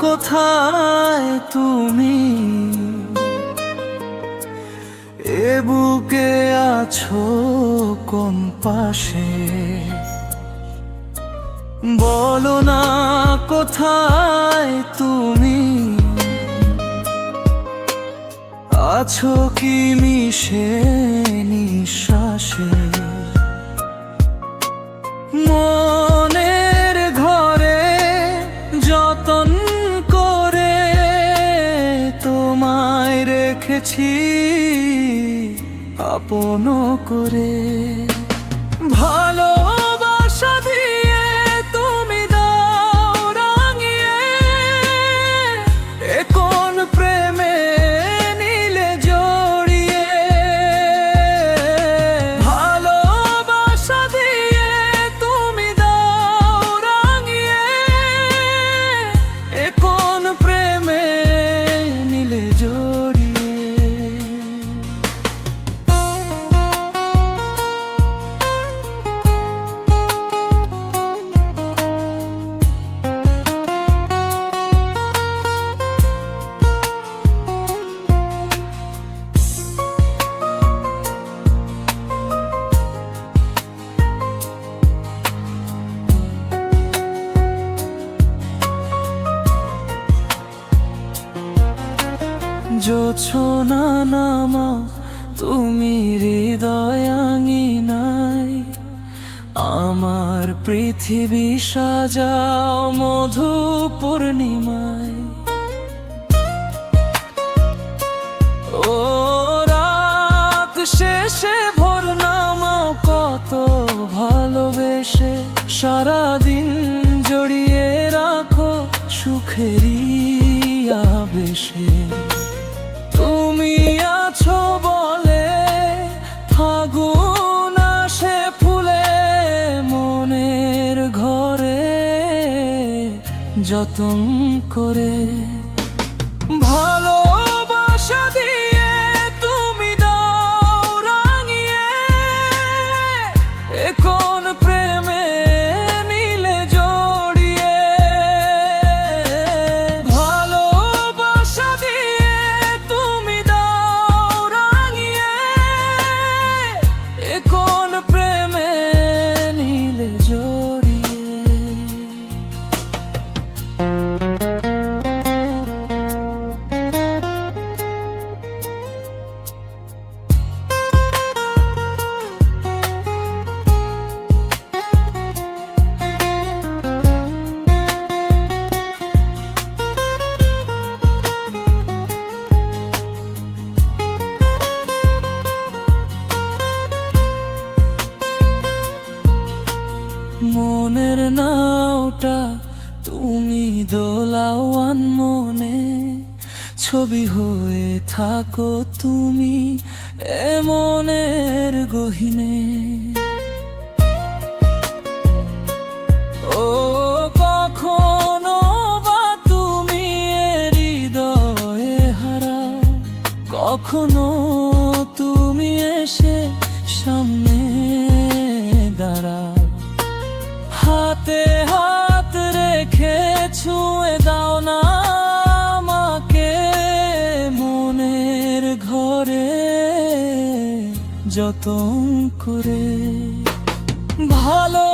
কোথায় তুমি, এ বুকে আছো কোন পাশে? বলো না কোথায় তুমি, আছো কি মিশে নিঃশ্বাসে? মনের ঘরে যতন করে তোমায় রেখেছি আপন করে। ভালোবাসা দিয়ে তুমি দাও রাঙিয়ে, এ কোন প্রেমে নিলে জড়িয়ে? ভালোবাসা দিয়ে তুমি দাও রাঙিয়ে, এ কোন প্রেমে নিলে জড়িয়ে? জোছনা নামা তুমি হৃদয় আঙিনায়, আমার পৃথিবী সাজাও মধু পূর্ণিমায়। ও রাত শেষে ভোর নামাও কত ভালোবেসে, সারাদিন জড়িয়ে রাখো সুখেরই আবেশে। তুমি আছো বলে ফাগুন আসে ফুলে মনের ঘরে যতন করে। ভালোবাসা দিয়ে তুমি দাও রাঙিয়ে, এ কোন প্রেমে নিলে জড়িয়ে? ভালোবাসা দিয়ে তুমি দাও রাঙিয়ে, এ কোন প্রেমে নিলে জড়িয়ে? মনের নাওটা তুমি দোলাও মনে, ছবি হয়ে থাকো তুমি এ মনের গহীনে। ও কখনো বা তুমি হৃদয়ে হারাও, কখনো তুমি এসে সামনে দাঁড়াও। হাতে হাত রেখে ছুঁয়ে দাও না আমাকে মনের ঘরে যতন করে। ভালো